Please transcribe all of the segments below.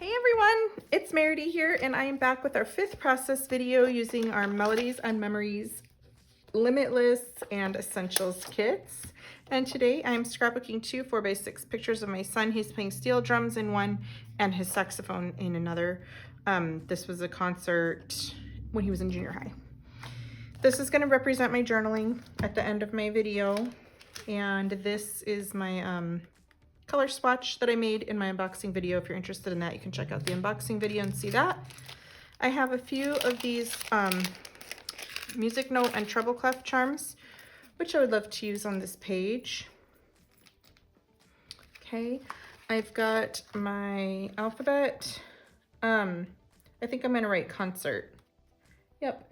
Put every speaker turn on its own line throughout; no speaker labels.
Hey everyone, it's Meridy here, and I am back with our 5th process video using our Melodies and Memories Limitless and Essentials kits. And today I'm scrapbooking 2 4x6 pictures of my son. He's playing steel drums in one and his saxophone in another. This was a concert when he was in junior high. This is going to represent my journaling at the end of my video, and this is my color swatch that I made in my unboxing video. If you're interested in that, you can check out the unboxing video and see that. I have a few of these music note and treble clef charms, which I would love to use on this page. Okay, I've got my alphabet. I think I'm gonna write concert. Yep,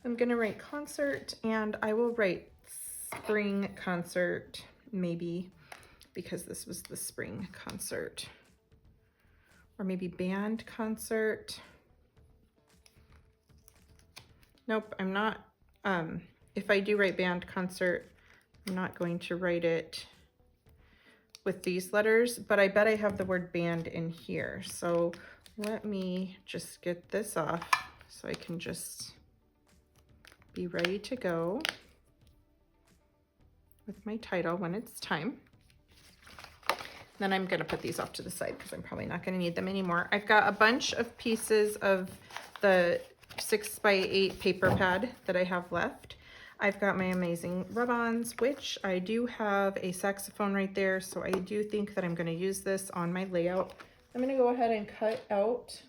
I'm gonna write concert, and I will write spring concert maybe, because this was the spring concert, or maybe band concert. Nope, I'm not. If I do write band concert, I'm not going to write it with these letters, but I bet I have the word band in here. So let me just get this off so I can just be ready to go with my title when it's time. Then I'm going to put these off to the side because I'm probably not going to need them anymore. I've got a bunch of pieces of the 6x8 paper pad that I have left. I've got my amazing rub-ons, which I do have a saxophone right there, so I do think that I'm going to use this on my layout. I'm going to go ahead and cut out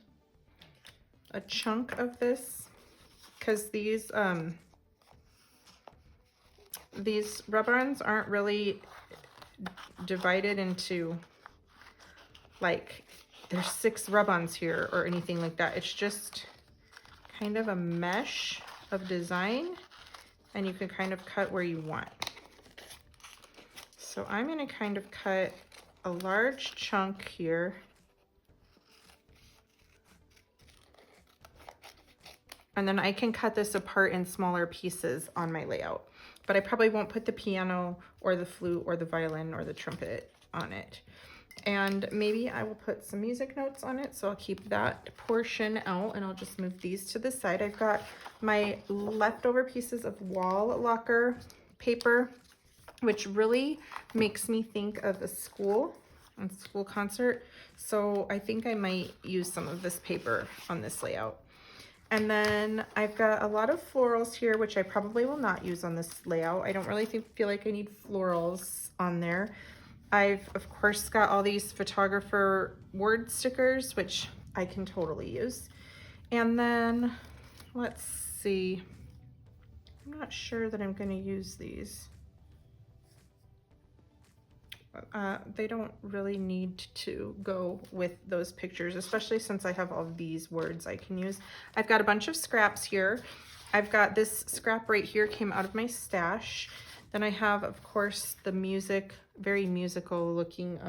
a chunk of this because these rub-ons aren't really divided into, like, there's 6 rub-ons here or anything like that. It's just kind of a mesh of design, and you can kind of cut where you want. So I'm going to kind of cut a large chunk here, and then I can cut this apart in smaller pieces on my layout. But I probably won't put the piano or the flute or the violin or the trumpet on it. And maybe I will put some music notes on it, so I'll keep that portion out, and I'll just move these to the side. I've got my leftover pieces of wall locker paper, which really makes me think of a school concert. So I think I might use some of this paper on this layout. And then I've got a lot of florals here, which I probably will not use on this layout. I don't really feel like I need florals on there. I've, of course, got all these photographer word stickers, which I can totally use. And then, let's see. I'm not sure that I'm going to use these. They don't really need to go with those pictures, especially since I have all these words I can use. I've got a bunch of scraps here. I've got this scrap right here, came out of my stash. Then I have, of course, the very musical looking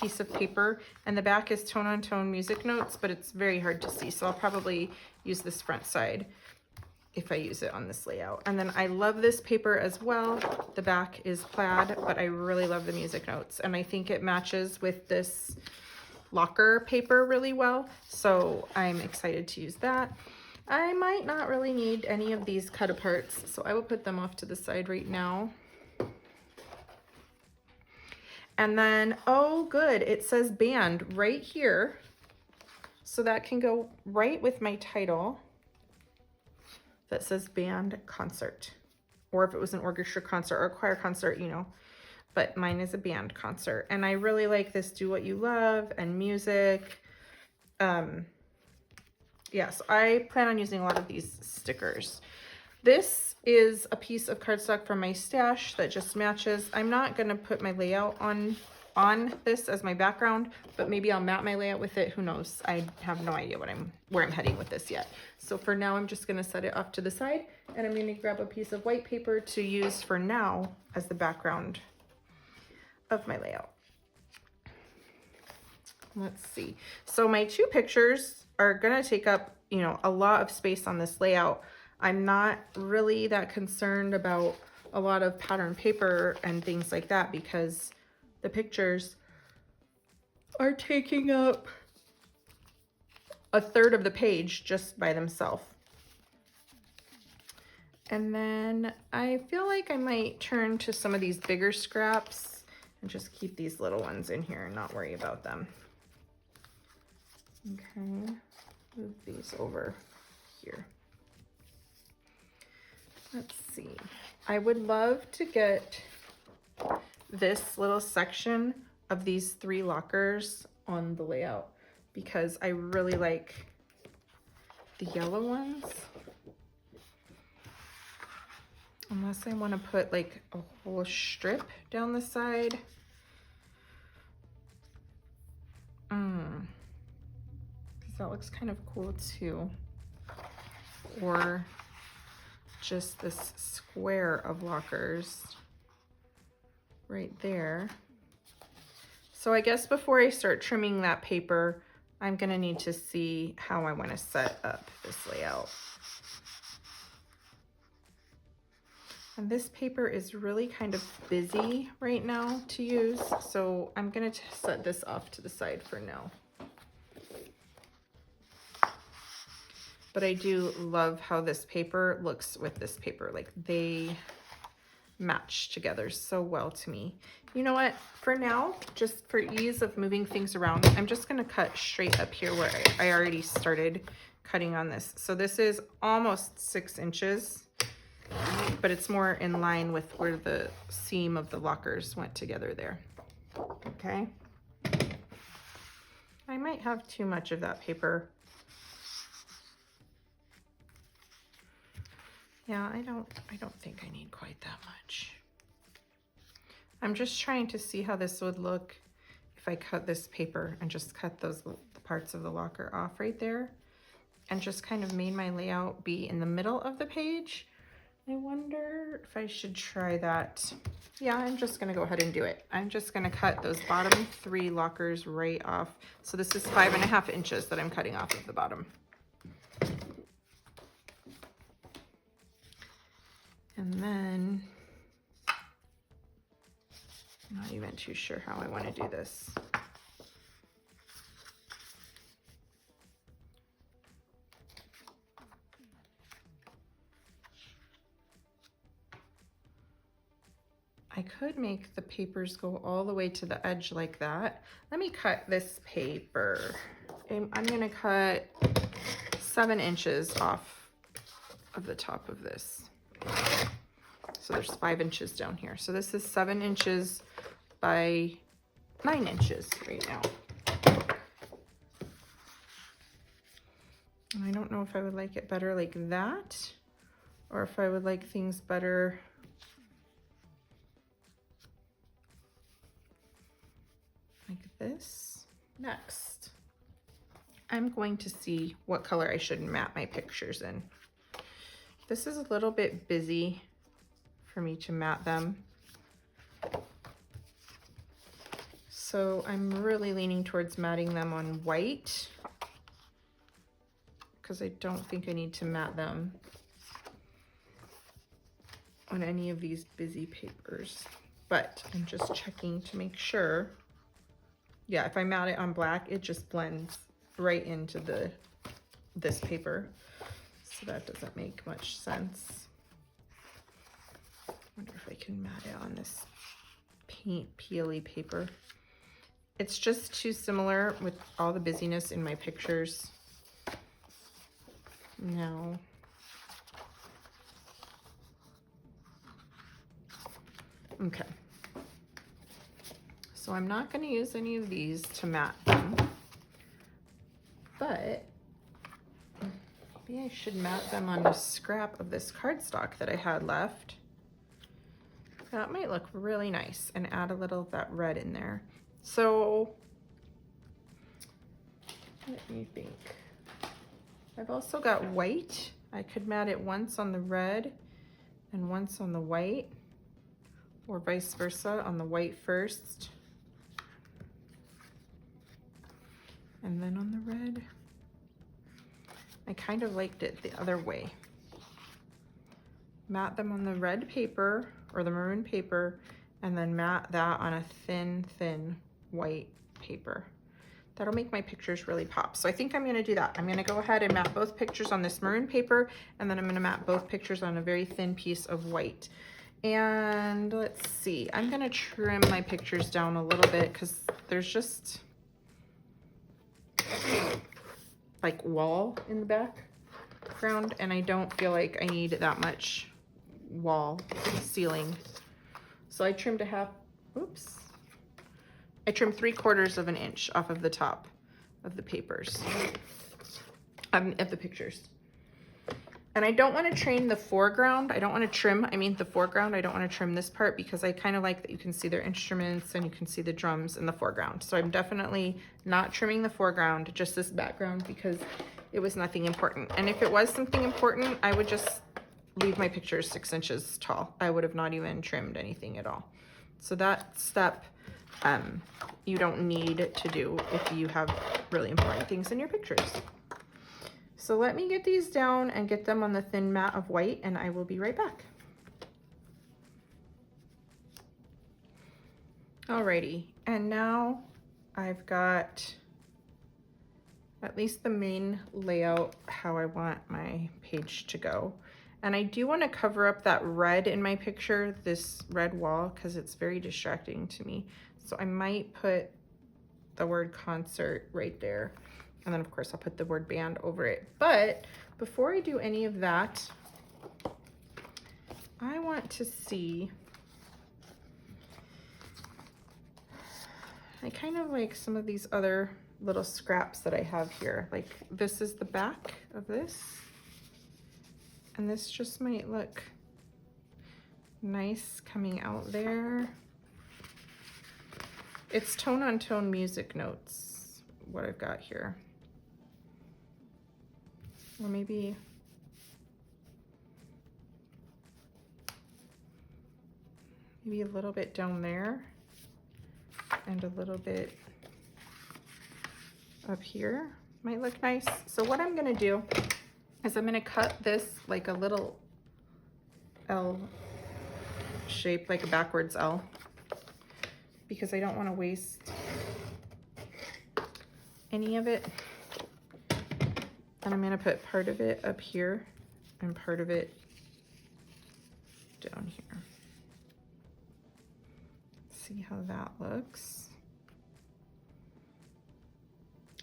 piece of paper, and the back is tone-on-tone music notes, but it's very hard to see, so I'll probably use this front side if I use it on this layout. And then I love this paper as well. The back is plaid, but I really love the music notes, and I think it matches with this locker paper really well, so I'm excited to use that. I might not really need any of these cut aparts, so I will put them off to the side right now. And then, oh good, it says band right here, so that can go right with my title that says band concert, or if it was an orchestra concert or a choir concert, you know, but mine is a band concert. And I really like this do what you love and music. Yeah, so I plan on using a lot of these stickers. This is a piece of cardstock from my stash that just matches. I'm not gonna put my layout on this as my background, but maybe I'll map my layout with it. Who knows? I have no idea where I'm heading with this yet. So for now, I'm just gonna set it off to the side, and I'm gonna grab a piece of white paper to use for now as the background of my layout. Let's see. So my 2 pictures are gonna take up, you know, a lot of space on this layout. I'm not really that concerned about a lot of pattern paper and things like that, because the pictures are taking up a third of the page just by themselves. And then I feel like I might turn to some of these bigger scraps and just keep these little ones in here and not worry about them. Okay, move these over here. Let's see. I would love to get this little section of these 3 lockers on the layout because I really like the yellow ones. Unless I want to put like a whole strip down the side. Because that looks kind of cool too. Or just this square of lockers right there. So I guess before I start trimming that paper, I'm gonna need to see how I want to set up this layout. And this paper is really kind of busy right now to use, so I'm gonna set this off to the side for now. But I do love how this paper looks with this paper. Like they match together so well to me. You know what? For now, just for ease of moving things around, I'm just gonna cut straight up here where I already started cutting on this. So this is almost 6 inches, but it's more in line with where the seam of the lockers went together there. Okay. I might have too much of that paper. Yeah, I don't think I need quite that much. I'm just trying to see how this would look if I cut this paper and just cut the parts of the locker off right there and just kind of made my layout be in the middle of the page. I wonder if I should try that. Yeah, I'm just gonna go ahead and do it. I'm just gonna cut those bottom 3 lockers right off. So this is 5.5 inches that I'm cutting off of the bottom. And then, I'm not even too sure how I want to do this. I could make the papers go all the way to the edge like that. Let me cut this paper. I'm going to cut 7 inches off of the top of this. So there's 5 inches down here. So this is 7 inches by 9 inches right now. And I don't know if I would like it better like that, or if I would like things better like this. Next, I'm going to see what color I should matte my pictures in. This is a little bit busy for me to matte them. So I'm really leaning towards matting them on white because I don't think I need to matte them on any of these busy papers. But I'm just checking to make sure. Yeah, if I matte it on black, it just blends right into this paper. So that doesn't make much sense. I wonder if I can matte it on this paint peely paper. It's just too similar with all the busyness in my pictures. No. Okay. So I'm not going to use any of these to matte them, but maybe I should matte them on a scrap of this cardstock that I had left. That might look really nice and add a little of that red in there. So let me think. I've also got white. I could matte it once on the red and once on the white, or vice versa, on the white first and then on the red. I kind of liked it the other way. Matte them on the red paper or the maroon paper, and then matte that on a thin white paper. That'll make my pictures really pop. So I think I'm gonna do that. I'm gonna go ahead and map both pictures on this maroon paper, and then I'm gonna map both pictures on a very thin piece of white. And let's see, I'm gonna trim my pictures down a little bit because there's just like wall in the background, and I don't feel like I need that much wall ceiling. So I trimmed I trimmed 3/4 of an inch off of the top of the papers, of the pictures. And I don't want to trim the foreground. I don't want to trim, I mean the foreground. I don't want to trim this part because I kind of like that you can see their instruments and you can see the drums in the foreground. So I'm definitely not trimming the foreground, just this background, because it was nothing important. And if it was something important, I would just leave my pictures 6 inches tall. I would have not even trimmed anything at all. So that step, you don't need to do if you have really important things in your pictures. So let me get these down and get them on the thin mat of white, and I will be right back. Alrighty, and now I've got at least the main layout, how I want my page to go. And I do want to cover up that red in my picture, this red wall, because it's very distracting to me. So I might put the word concert right there. And then of course I'll put the word band over it. But before I do any of that, I want to see, I kind of like some of these other little scraps that I have here. Like this is the back of this. And this just might look nice coming out there. It's tone on tone music notes, what I've got here. Or maybe a little bit down there and a little bit up here might look nice. So what I'm gonna do is I'm gonna cut this like a little L shape, like a backwards L, because I don't want to waste any of it. And I'm going to put part of it up here and part of it down here. See how that looks.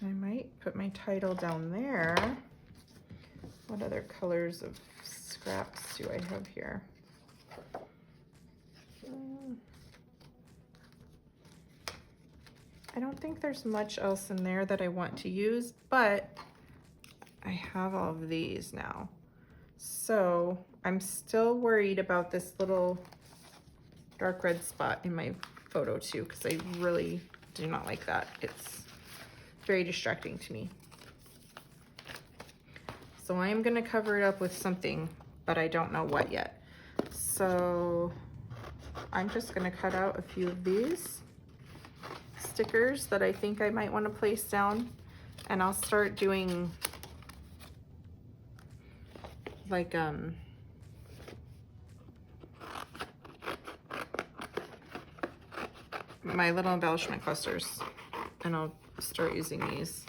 I might put my title down there. What other colors of scraps do I have here? I don't think there's much else in there that I want to use, but I have all of these now. So I'm still worried about this little dark red spot in my photo too, because I really do not like that. It's very distracting to me. So I am gonna cover it up with something, but I don't know what yet. So I'm just gonna cut out a few of these stickers that I think I might want to place down, and I'll start doing like my little embellishment clusters, and I'll start using these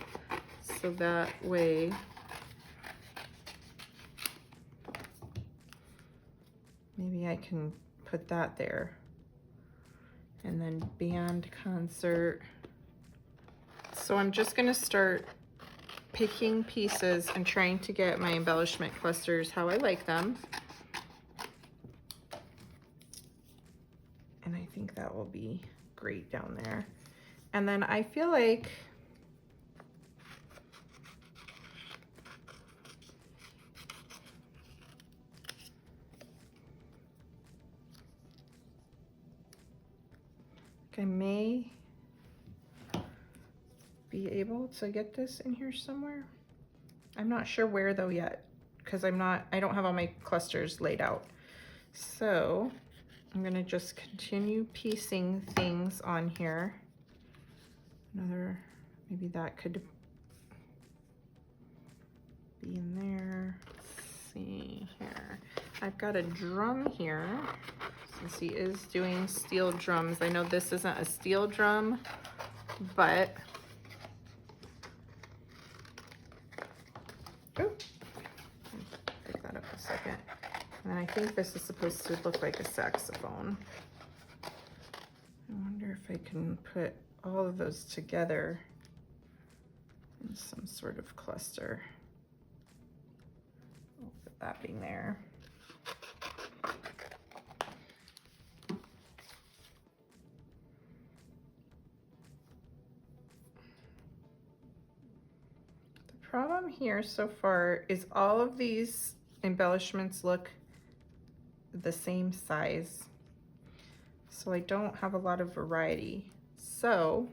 so that way maybe I can put that there. And then band, concert. So I'm just gonna start picking pieces and trying to get my embellishment clusters how I like them. And I think that will be great down there. And then I feel like I may be able to get this in here somewhere. I'm not sure where though yet, because I don't have all my clusters laid out. So I'm gonna just continue piecing things on here. Maybe that could be in there. Let's see here. I've got a drum here. Since he is doing steel drums. I know this isn't a steel drum, but Oh, pick that up a second. And I think this is supposed to look like a saxophone. I wonder if I can put all of those together in some sort of cluster. I'll put that being there. The problem here so far is all of these embellishments look the same size, so I don't have a lot of variety. So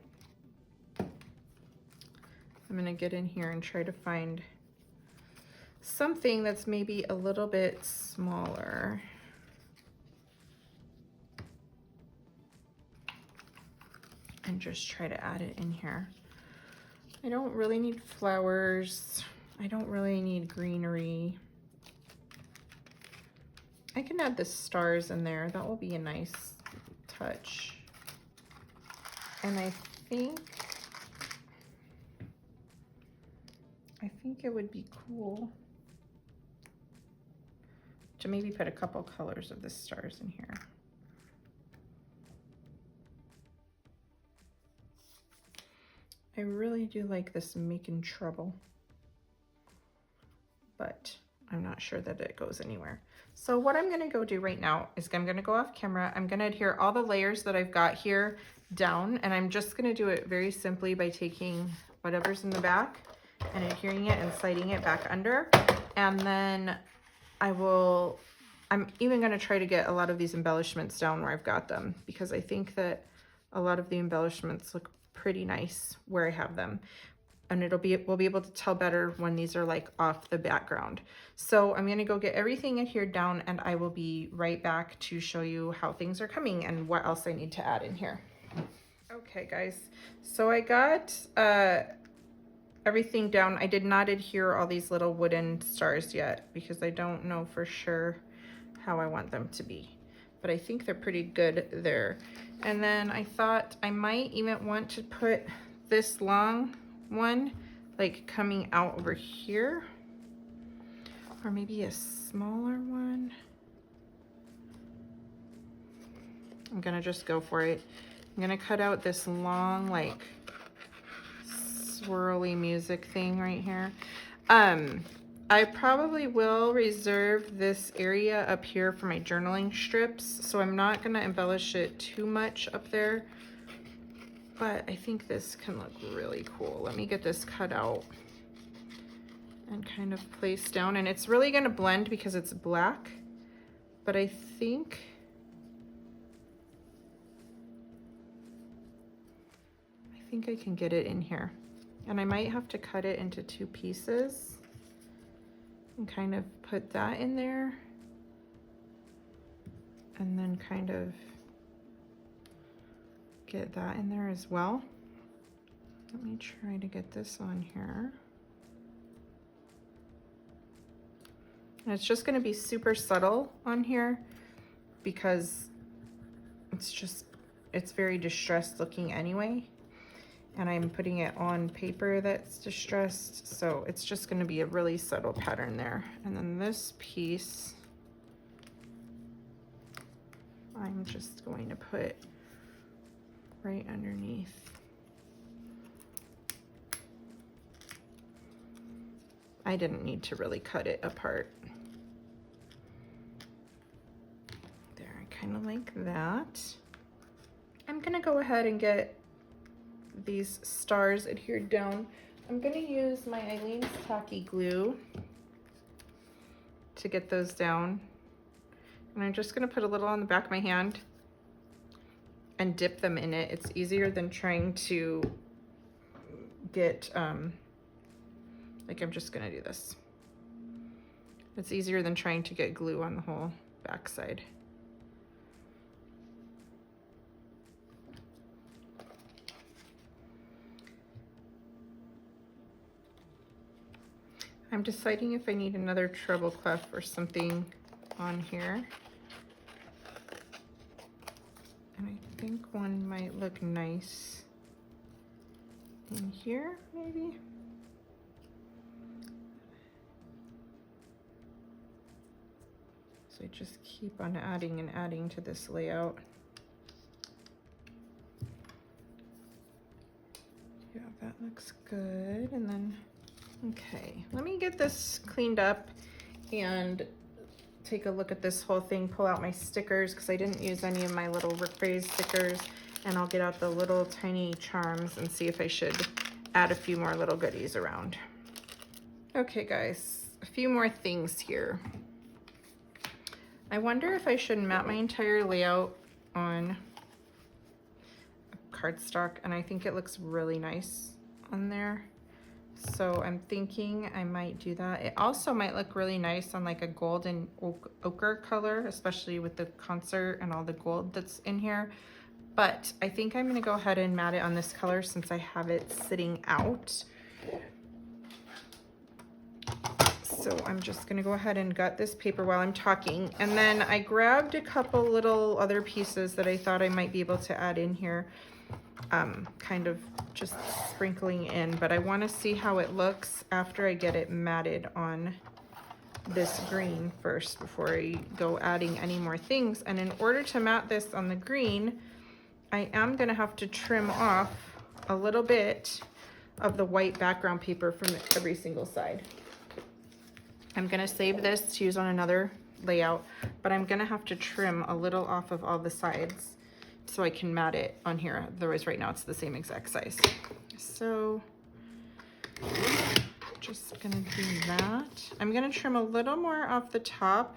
I'm gonna get in here and try to find something that's maybe a little bit smaller. And just try to add it in here. I don't really need flowers. I don't really need greenery. I can add the stars in there. That will be a nice touch. And I think it would be cool to maybe put a couple colors of the stars in here. I really do like this Making Trouble, but I'm not sure that it goes anywhere. So what I'm gonna go do right now is I'm gonna go off camera. I'm gonna adhere all the layers that I've got here down, and I'm just gonna do it very simply by taking whatever's in the back and adhering it and sliding it back under. And then I'm even gonna try to get a lot of these embellishments down where I've got them, because I think that a lot of the embellishments look pretty nice where I have them. And we'll be able to tell better when these are like off the background. So I'm gonna go get everything adhered down, and I will be right back to show you how things are coming and what else I need to add in here. Okay guys, so I got everything down. I did not adhere all these little wooden stars yet because I don't know for sure how I want them to be, but I think they're pretty good there. And then I thought I might even want to put this long one like coming out over here, or maybe a smaller one. I'm gonna just go for it. I'm gonna cut out this long like swirly music thing right here. I probably will reserve this area up here for my journaling strips, so I'm not gonna embellish it too much up there, but I think this can look really cool. Let me get this cut out and kind of place down, and it's really gonna blend because it's black, but I think I can get it in here. And I might have to cut it into 2 pieces and kind of put that in there, and then kind of get that in there as well. Let me try to get this on here. And it's just gonna be super subtle on here because it's very distressed looking anyway. And I'm putting it on paper that's distressed, so it's just gonna be a really subtle pattern there. And then this piece, I'm just going to put right underneath. I didn't need to really cut it apart. There, I kind of like that. I'm gonna go ahead and get these stars adhered down. I'm gonna use my Eileen's Tacky Glue to get those down. And I'm just gonna put a little on the back of my hand and dip them in it. It's easier than trying to get, like I'm just gonna do this. It's easier than trying to get glue on the whole backside. I'm deciding if I need another treble clef or something on here. And I think one might look nice in here, maybe. So I just keep on adding and adding to this layout. Yeah, that looks good. And then, okay, let me get this cleaned up and take a look at this whole thing, pull out my stickers because I didn't use any of my little work phrase stickers, and I'll get out the little tiny charms and see if I should add a few more little goodies around. Okay guys, a few more things here. I wonder if I should map my entire layout on cardstock, and I think it looks really nice on there. So I'm thinking I might do that. It also might look really nice on like a golden ochre color, especially with the concert and all the gold that's in here. But I think I'm gonna go ahead and mat it on this color since I have it sitting out. So I'm just gonna go ahead and gut this paper while I'm talking. And then I grabbed a couple little other pieces that I thought I might be able to add in here. Kind of just sprinkling in, but I want to see how it looks after I get it matted on this green first before I go adding any more things. And in order to mat this on the green, I am going to have to trim off a little bit of the white background paper from every single side. I'm going to save this to use on another layout, but I'm going to have to trim a little off of all the sides so I can mat it on here. Otherwise right now it's the same exact size. So just gonna do that. I'm gonna trim a little more off the top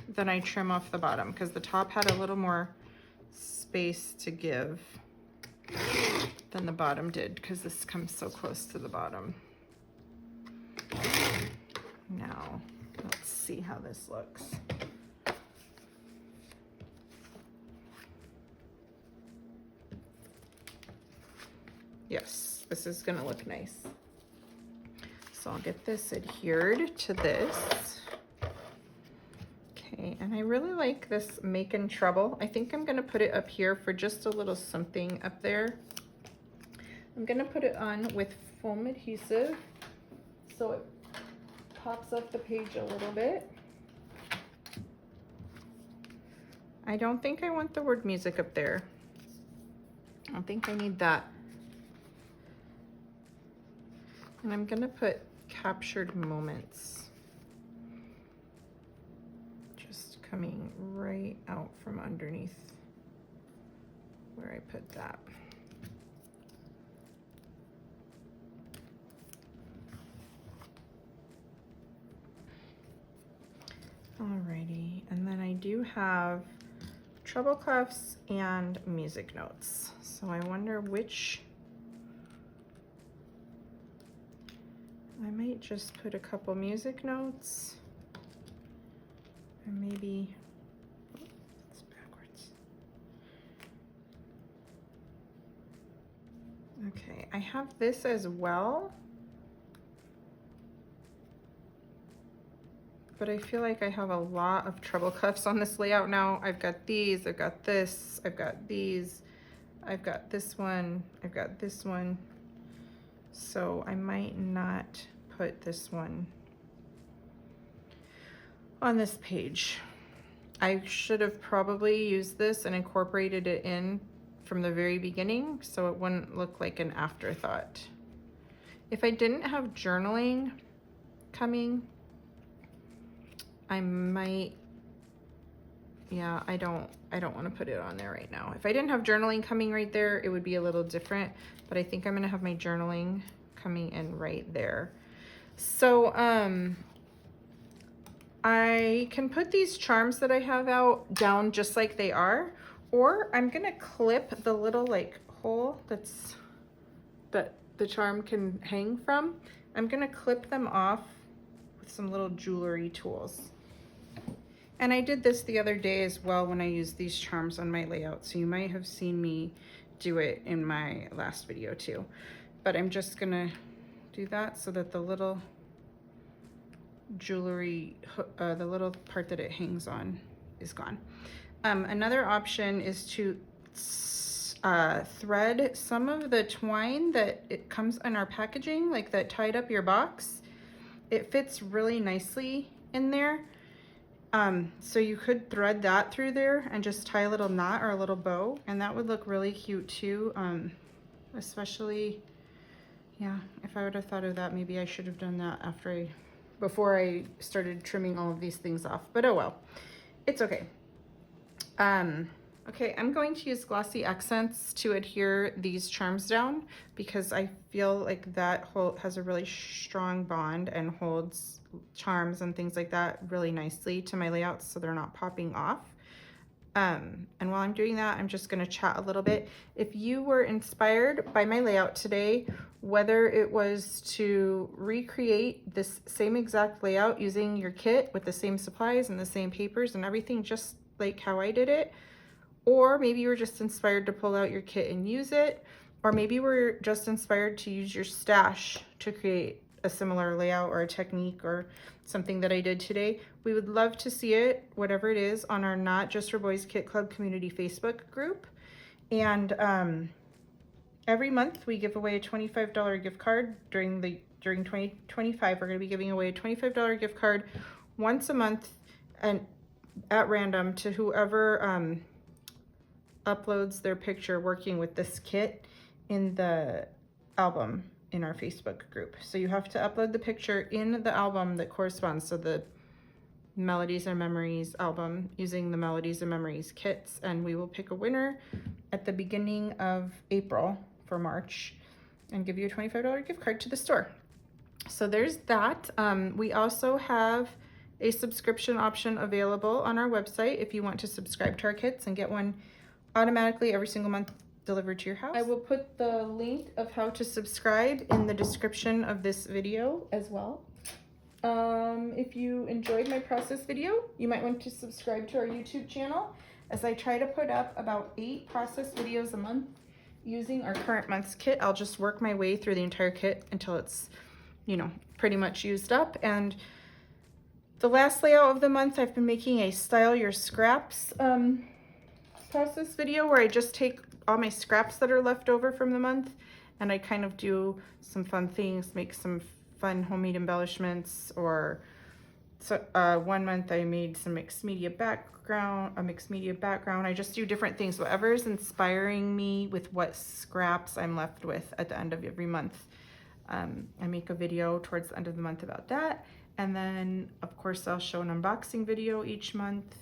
than I trim off the bottom because the top had a little more space to give than the bottom did because this comes so close to the bottom. Now, let's see how this looks. Yes, this is gonna look nice. So I'll get this adhered to this. Okay, and I really like this Making Trouble. I think I'm gonna put it up here for just a little something up there. I'm gonna put it on with foam adhesive so it pops up the page a little bit. I don't think I want the word music up there. I don't think I need that. And I'm gonna put captured moments just coming right out from underneath where I put that. Alrighty, and then I do have treble clefs and music notes. So I wonder which. I might just put a couple music notes, and maybe, it's backwards. Okay, I have this as well, but I feel like I have a lot of treble clefs on this layout now. I've got these, I've got this, I've got these, I've got this one, I've got this one. So I might not put this one on this page. I should have probably used this and incorporated it in from the very beginning so it wouldn't look like an afterthought. If I didn't have journaling coming, I might, yeah, I don't want to put it on there right now. If I didn't have journaling coming right there, it would be a little different, but I think I'm gonna have my journaling coming in right there. So I can put these charms that I have out down just like they are, or I'm gonna clip the little like hole that the charm can hang from. I'm gonna clip them off with some little jewelry tools. And I did this the other day as well when I used these charms on my layout, so you might have seen me do it in my last video too. But I'm just gonna do that so that the little jewelry, the little part that it hangs on is gone. Another option is to thread some of the twine that it comes in our packaging, like that tied up your box. It fits really nicely in there. So you could thread that through there and just tie a little knot or a little bow, and that would look really cute too. Especially, yeah, if I would have thought of that, maybe I should have done that before I started trimming all of these things off, but oh well, it's okay. Okay, I'm going to use glossy accents to adhere these charms down because I feel like that has a really strong bond and holds charms and things like that really nicely to my layouts so they're not popping off. And while I'm doing that, I'm just going to chat a little bit. If you were inspired by my layout today, whether it was to recreate this same exact layout using your kit with the same supplies and the same papers and everything, just like how I did it, or maybe you were just inspired to pull out your kit and use it, or maybe we're just inspired to use your stash to create a similar layout or a technique or something that I did today, we would love to see it, whatever it is, on our Not Just for Boys Kit Club community Facebook group. And every month we give away a $25 gift card. During 2025, we're going to be giving away a $25 gift card once a month and at random to whoever uploads their picture working with this kit in the album in our Facebook group. So you have to upload the picture in the album that corresponds, so the Melodies and Memories album, using the Melodies and Memories kits, and we will pick a winner at the beginning of April for March and give you a $25 gift card to the store. So there's that. We also have a subscription option available on our website if you want to subscribe to our kits and get one automatically every single month delivered to your house. I will put the link of how to subscribe in the description of this video as well. If you enjoyed my process video, you might want to subscribe to our YouTube channel, as I try to put up about 8 process videos a month using our current month's kit. I'll just work my way through the entire kit until it's, you know, pretty much used up. And the last layout of the month, I've been making a Style Your Scraps process video where I just take all my scraps that are left over from the month and I kind of do some fun things, make some fun homemade embellishments. Or so one month I made some mixed media background. I just do different things, whatever is inspiring me with what scraps I'm left with at the end of every month. I make a video towards the end of the month about that, and then of course I'll show an unboxing video each month.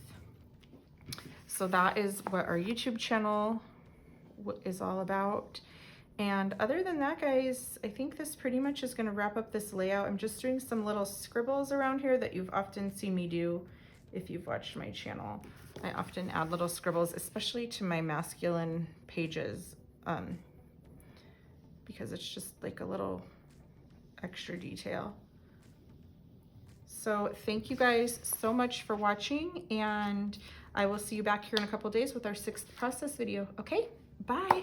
So that is what our YouTube channel is all about. And other than that, guys, I think this pretty much is going to wrap up this layout. I'm just doing some little scribbles around here that you've often seen me do if you've watched my channel. I often add little scribbles, especially to my masculine pages, because it's just like a little extra detail. So thank you guys so much for watching, and I will see you back here in a couple days with our 6th process video. Okay, bye.